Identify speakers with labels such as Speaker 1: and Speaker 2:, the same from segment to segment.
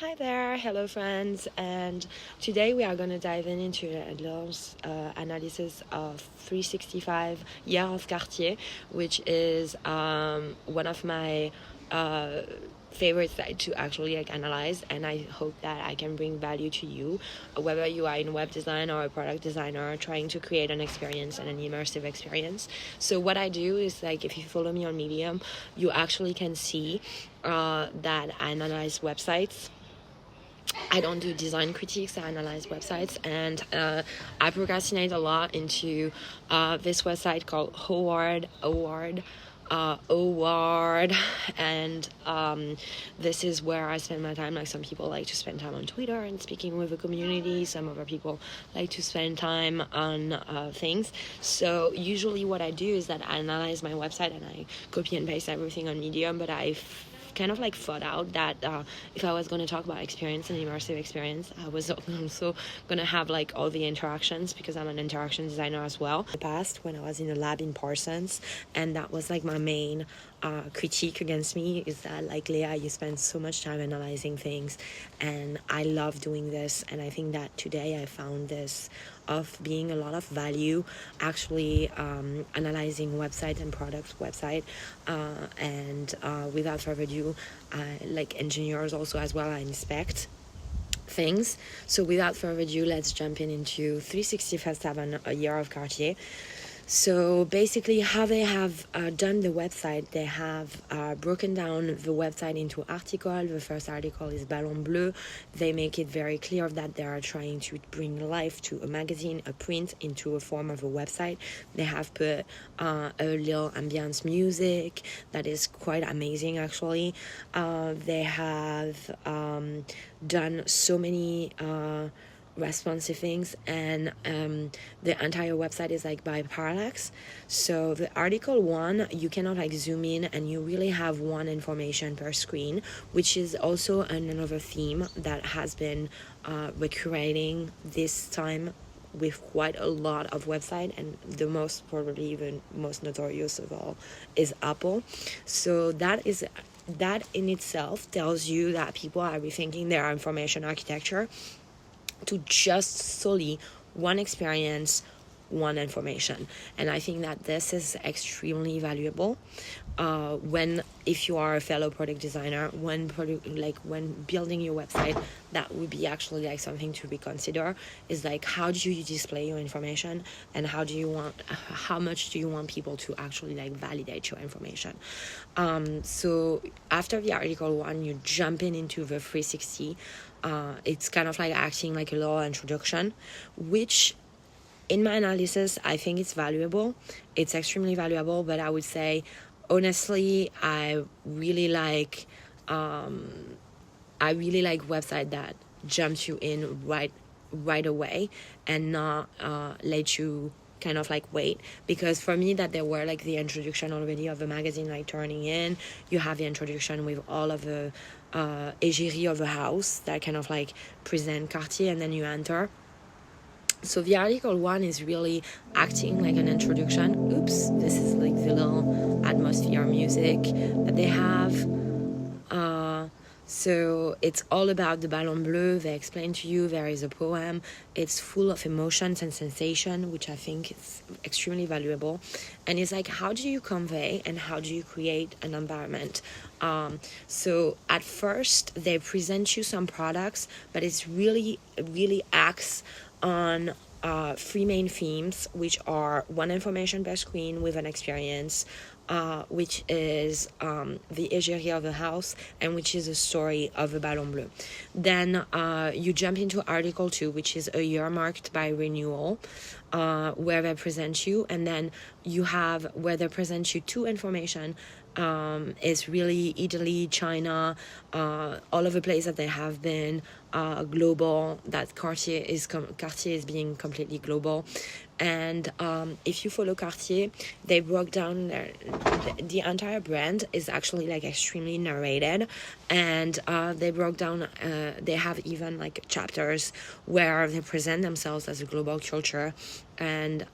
Speaker 1: Hi there, hello friends, and today we are going to dive into a little analysis of 365 year of Cartier, which is one of my favorite sites to actually analyze, and I hope that I can bring value to you, whether you are in web design or a product designer trying to create an experience and an immersive experience. So what I do is, if you follow me on Medium, you actually can see that I analyze websites. I don't do design critiques, I analyze websites, and I procrastinate a lot into this website called awwward, and this is where I spend my time. Like, some people like to spend time on Twitter and speaking with the community, some other people like to spend time on things. So usually what I do is that I analyze my website and I copy and paste everything on Medium, but I kind of thought out that if I was going to talk about experience and immersive experience, I was also going to have all the interactions, because I'm an interaction designer as well. In the past, when I was in a lab in Parsons, and that was my main critique against me, is that Leah, you spend so much time analyzing things, and I love doing this, and I think that today I found this of being a lot of value actually analyzing website and product website, and without further ado, like engineers also as well, I inspect things. So without further ado, let's jump into 365 a year of Cartier. So basically, how they have done the website, they have broken down the website into articles. The first article is Ballon Bleu. They make it very clear that they are trying to bring life to a magazine, a print, into a form of a website. They have put a little ambience music that is quite amazing, actually. They have done so many responsive things, and the entire website is by parallax. So the article 1, you cannot zoom in, and you really have one information per screen, which is also another theme that has been recurring this time with quite a lot of website, and the most, probably even most notorious of all, is Apple. So that in itself tells you that people are rethinking their information architecture to just solely one experience, one information. And I think that this is extremely valuable if you are a fellow product designer, when building your website. That would be actually something to reconsider, is how do you display your information, and how much do you want people to actually validate your information. So after the article 1, you jump into the 360. It's kind of acting like a little introduction, which in my analysis, I think it's valuable. It's extremely valuable, but I would say, honestly, I really like website that jumps you in right away, and not let you kind of wait. Because for me, that there were the introduction already of the magazine turning in. You have the introduction with all of the égérie of the house that kind of present Cartier, and then you enter. So the article 1 is really acting like an introduction. Oops, this is the little atmosphere music that they have. So it's all about the Ballon Bleu. They explain to you there is a poem. It's full of emotions and sensation, which I think is extremely valuable. And it's how do you convey and how do you create an environment? So at first, they present you some products, but it's really acts on 3 main themes, which are one information per screen with an experience, which is the égérie of the house, and which is a story of the Ballon Bleu. Then you jump into article 2, which is a year marked by renewal, where they present you, and then you have where they present you 2 information. Is really Italy, China, all of the places that they have been, global, that Cartier is being completely global. And if you follow Cartier, they broke down the entire brand is actually extremely narrated, and they broke down, they have even chapters where they present themselves as a global culture, and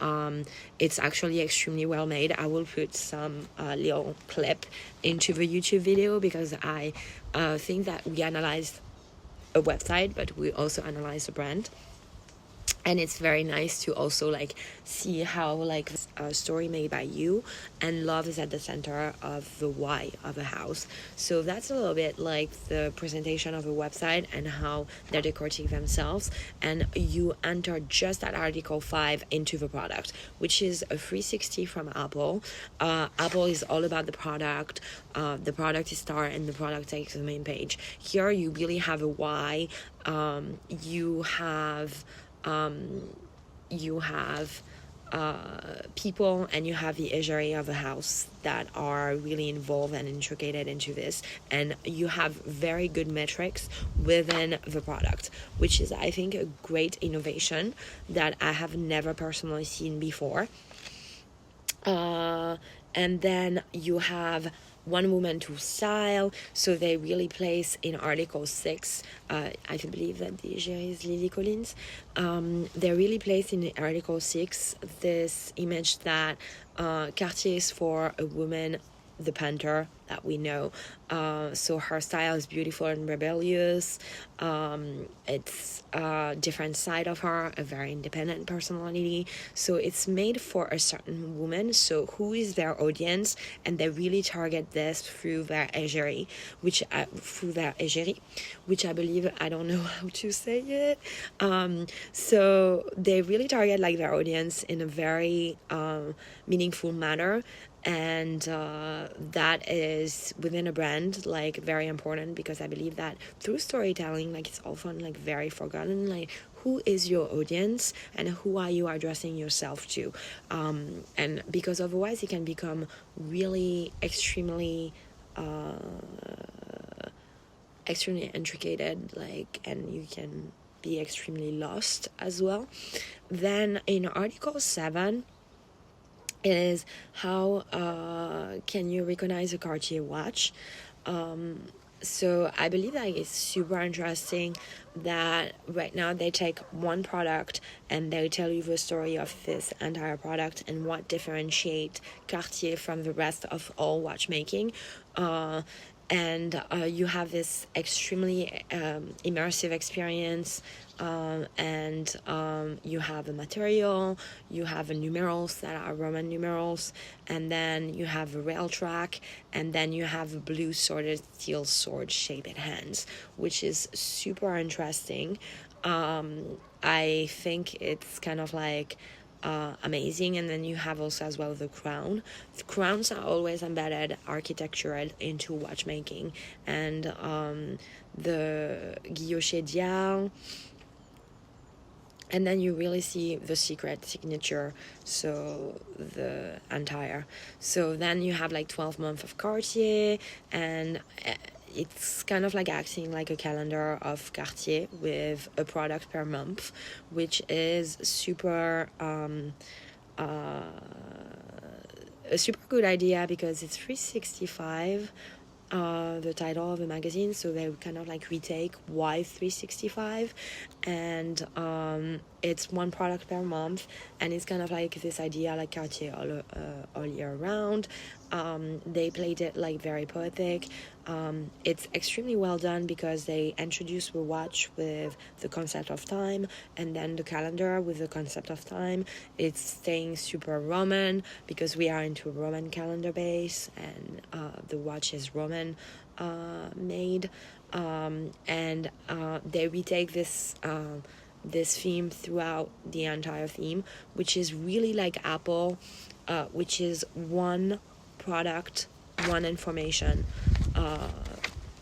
Speaker 1: it's actually extremely well made. I will put some little clip into the YouTube video, because I think that we analyzed a website, but we also analyze the brand. And it's very nice to also like see how like a story made by you, and love is at the center of the why of a house. So that's a little bit like the presentation of a website and how they're decorating themselves. And you enter just that article 5 into the product, which is a 360 from Apple. Apple is all about the product. The product is star and the product takes the main page. Here you really have a why. You have people, and you have the ejeri of a house that are really involved and intricated into this, and you have very good metrics within the product, which is, I think, a great innovation that I have never personally seen before. And then you have one woman to style, so they really place in article 6, I believe that the égérie is Lily Collins, they really place in article 6 this image that Cartier is for a woman, the painter that we know. So her style is beautiful and rebellious. It's a different side of her, a very independent personality. So it's made for a certain woman. So who is their audience? And they really target this through their égérie, which I believe, I don't know how to say it. So they really target like their audience in a very meaningful manner. And that is within a brand like very important, because I believe that through storytelling, like it's often like very forgotten, like who is your audience and who are you addressing yourself to, and because otherwise it can become really extremely intricated, like, and you can be extremely lost as well. Then in article 7 is how can you recognize a Cartier watch. So I believe that it's super interesting that right now they take one product and they tell you the story of this entire product and what differentiates Cartier from the rest of all watchmaking. And you have this extremely immersive experience, and you have a material, you have numerals that are Roman numerals, and then you have a rail track, and then you have a blue sworded steel sword shaped hands, which is super interesting. I think it's kind of like amazing. And then you have also as well the crown. The crowns are always embedded architectural into watchmaking, and the guilloche dial, and then you really see the secret signature, so the entire. So then you have like 12 months of Cartier, and it's kind of like acting like a calendar of Cartier with a product per month, which is super a super good idea, because it's 365, the title of the magazine, so they kind of like retake why 365, and it's one product per month, and it's kind of like this idea like Cartier all year round. They played it like very poetic. It's extremely well done, because they introduce the watch with the concept of time, and then the calendar with the concept of time. It's staying super Roman, because we are into a Roman calendar base, and the watch is Roman made, and they retake this theme throughout the entire theme, which is really like Apple, which is one product, one information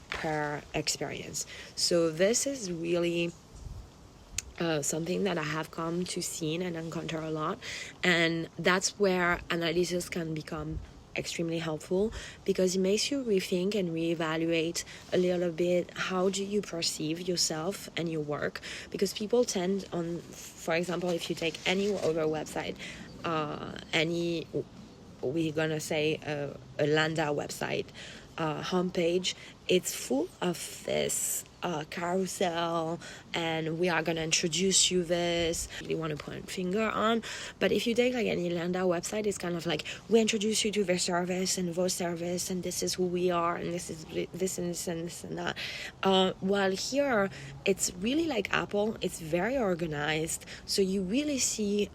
Speaker 1: per experience. So this is really something that I have come to see and encounter a lot, and that's where analysis can become extremely helpful, because it makes you rethink and reevaluate a little bit how do you perceive yourself and your work. Because people tend on, for example, if you take any other website, we're gonna say a Landau website, homepage, it's full of this carousel, and we are gonna introduce you this you want to put a finger on. But if you take like any Landau website, it's kind of like, we introduce you to their service and those service, and this is who we are, and this is this and this and this and that. While here it's really like Apple, it's very organized, so you really see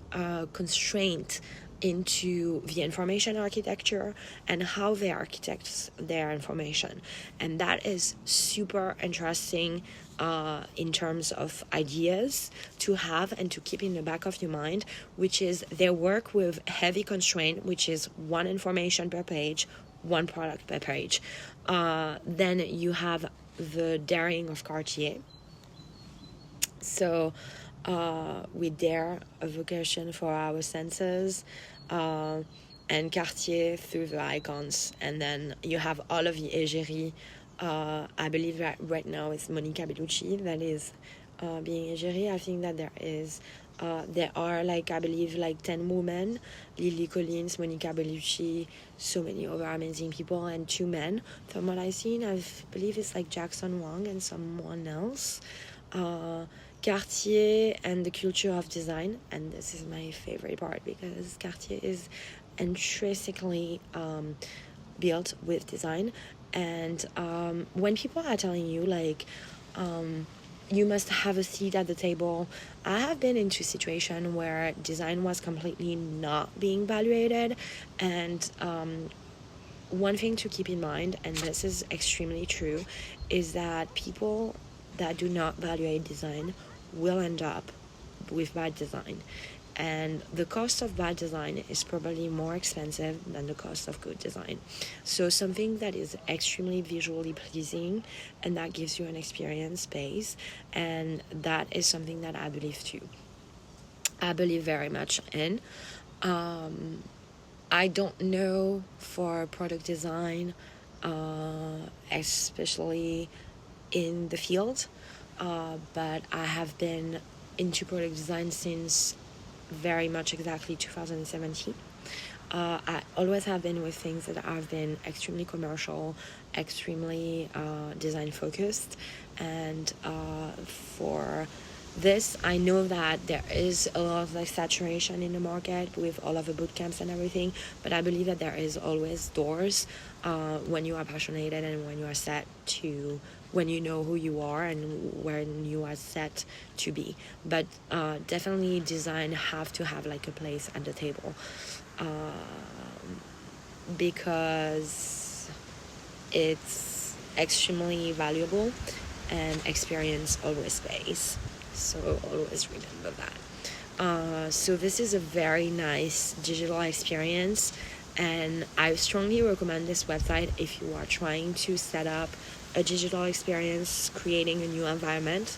Speaker 1: constraint into the information architecture and how they architect their information. And that is super interesting in terms of ideas to have and to keep in the back of your mind, which is they work with heavy constraint, which is one information per page, one product per page. Then you have the daring of Cartier. So we dare a vocation for our senses, and Cartier through the icons. And then you have all of the égérie. I believe that right now it's Monica Bellucci that is being égérie. I think that there are like, I believe, like 10 women: Lily Collins, Monica Bellucci, so many other amazing people, and 2 men from what I've seen. I believe it's like Jackson Wang and someone else. Cartier and the culture of design, and this is my favorite part because Cartier is intrinsically built with design. And when people are telling you like you must have a seat at the table, I have been into a situation where design was completely not being evaluated. And one thing to keep in mind, and this is extremely true, is that people that do not evaluate design will end up with bad design. And the cost of bad design is probably more expensive than the cost of good design. So something that is extremely visually pleasing and that gives you an experience space, and that is something that I believe too. I believe very much in. I don't know for product design, especially in the field, but I have been into product design since very much exactly 2017. I always have been with things that have been extremely commercial, extremely design focused, and for this, I know that there is a lot of like saturation in the market with all of the boot camps and everything, but I believe that there is always doors when you are passionate and when you are set to, when you know who you are and when you are set to be. But definitely design have to have like a place at the table because it's extremely valuable and experience always pays. So always remember that. So this is a very nice digital experience, and I strongly recommend this website if you are trying to set up a digital experience, creating a new environment.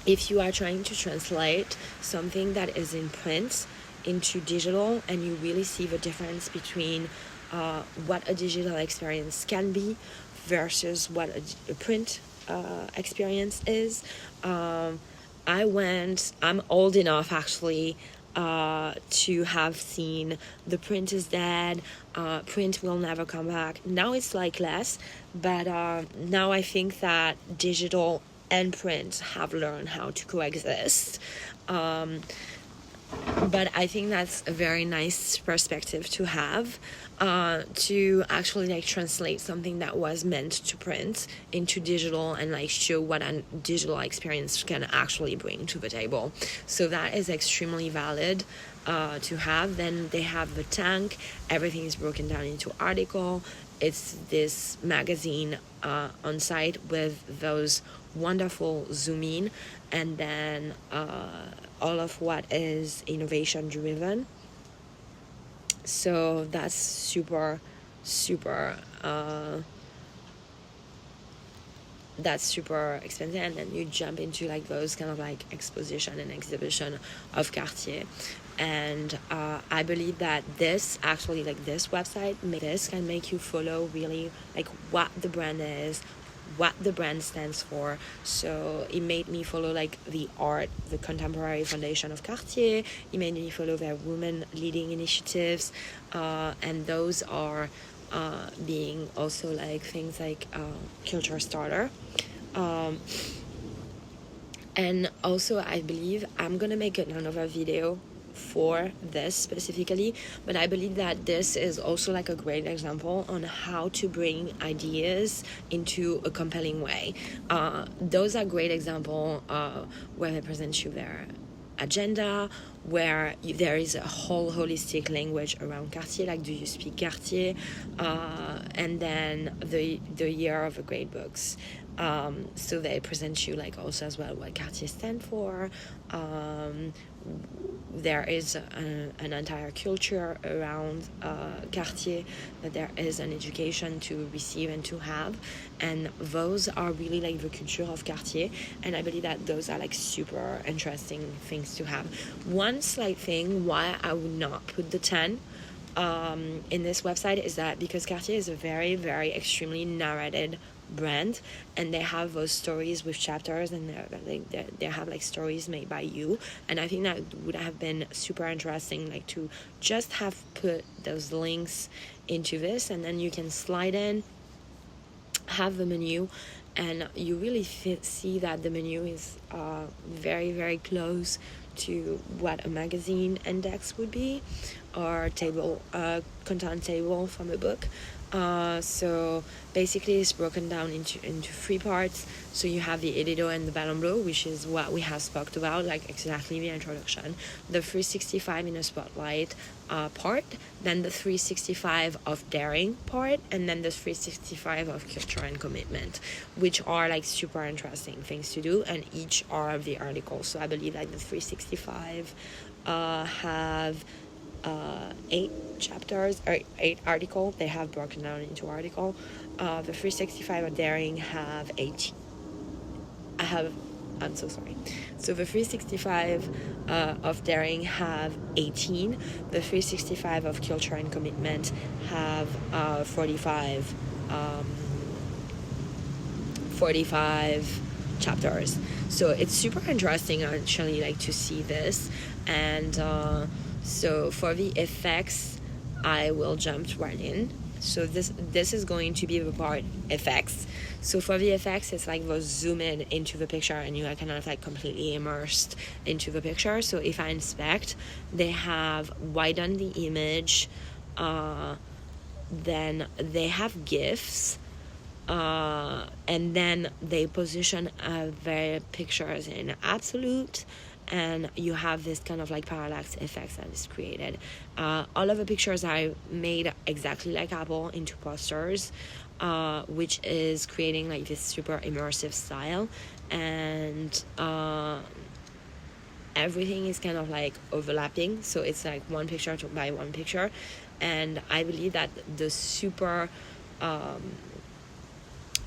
Speaker 1: If you are trying to translate something that is in print into digital and you really see the difference between what a digital experience can be versus what a print experience is. I'm old enough actually to have seen The Print is Dead, Print Will Never Come Back. Now it's like less, but now I think that digital and print have learned how to coexist. But I think that's a very nice perspective to have, to actually like translate something that was meant to print into digital and like show what a digital experience can actually bring to the table. So that is extremely valid to have. Then they have the tank, everything is broken down into article. It's this magazine on site with those wonderful zoom in, and then all of what is innovation driven. So that's super expensive. And then you jump into like those kind of like exposition and exhibition of Cartier. And I believe that this actually, like this website, this can make you follow really like what the brand is, what the brand stands for. So it made me follow like the contemporary foundation of Cartier. It made me follow their women leading initiatives, and those are being also like things like culture starter. And also I believe I'm gonna make another video for this specifically, but I believe that this is also like a great example on how to bring ideas into a compelling way. Those are great examples where they present you their agenda, where there is a whole holistic language around Cartier, like do you speak Cartier, and then the year of the great books. So they present you like also as well what Cartier stand for. There is an entire culture around Cartier, that there is an education to receive and to have, and those are really like the culture of Cartier, and I believe that those are like super interesting things to have. One slight thing why I would not put the 10 in this website is that because Cartier is a very, very extremely narrated brand, and they have those stories with chapters, and they have like stories made by you, and I think that would have been super interesting, like to just have put those links into this, and then you can slide in, have the menu, and you really see that the menu is very, very close to what a magazine index would be, or table content table from a book. So basically it's broken down into 3 parts. So you have the editor and the ballon bleu, which is what we have spoke about, like exactly the introduction, the 365 in a spotlight part, then the 365 of daring part, and then the 365 of culture and commitment, which are like super interesting things to do, and each are of the articles. So I believe like the 365 have 8 chapters or 8 articles. They have broken down into article. The 365 of daring have 8. I'm so sorry. So the 365 of daring have 18. The 365 of culture and commitment have 45 chapters. So it's super interesting actually, like to see this. And so for the effects, I will jump right in. So this is going to be the part effects. So for the effects, it's like the zoom in into the picture, and you are kind of like completely immersed into the picture. So if I inspect, they have widened the image, then they have GIFs, and then they position their pictures in absolute, and you have this kind of like parallax effects that is created. All of the pictures are made exactly like Apple into posters, which is creating like this super immersive style, and everything is kind of like overlapping, so it's like one picture by one picture. And I believe that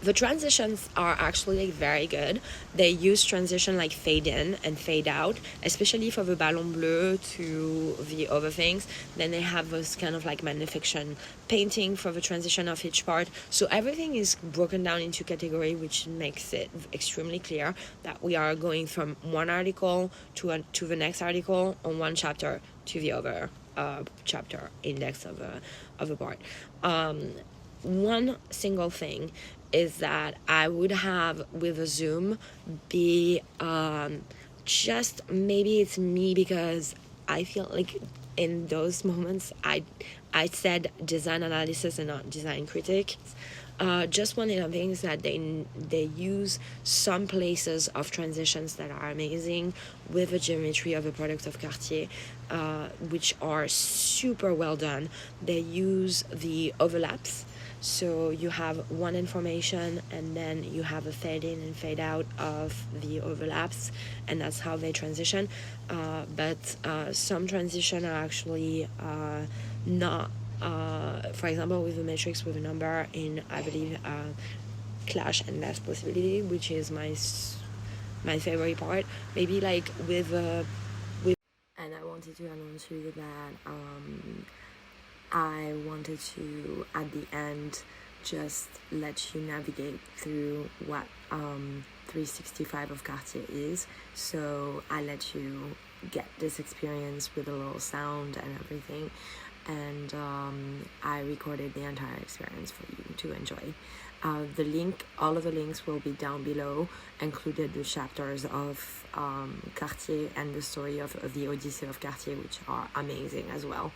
Speaker 1: the transitions are actually like very good. They use transition like fade in and fade out, especially for the ballon bleu to the other things. Then they have this kind of like magnification painting for the transition of each part. So everything is broken down into category, which makes it extremely clear that we are going from one article to the next article, on one chapter to the other chapter index of a part. One single thing is that I would have with a zoom be just, maybe it's me because I feel like in those moments I said design analysis and not design critics. Just one of the things that they use some places of transitions that are amazing with the geometry of the products of Cartier, which are super well done. They use the overlaps. So you have one information, and then you have a fade in and fade out of the overlaps, and that's how they transition. But some transition are actually not. For example, with the matrix with a number in, I believe, clash and last possibility, which is my favorite part. Maybe like with. And I wanted to announce you that I wanted to, at the end, just let you navigate through what 365 of Cartier is. So I let you get this experience with a little sound and everything. and I recorded the entire experience for you to enjoy. All of the links will be down below, included the chapters of Cartier and the story of the Odyssey of Cartier, which are amazing as well.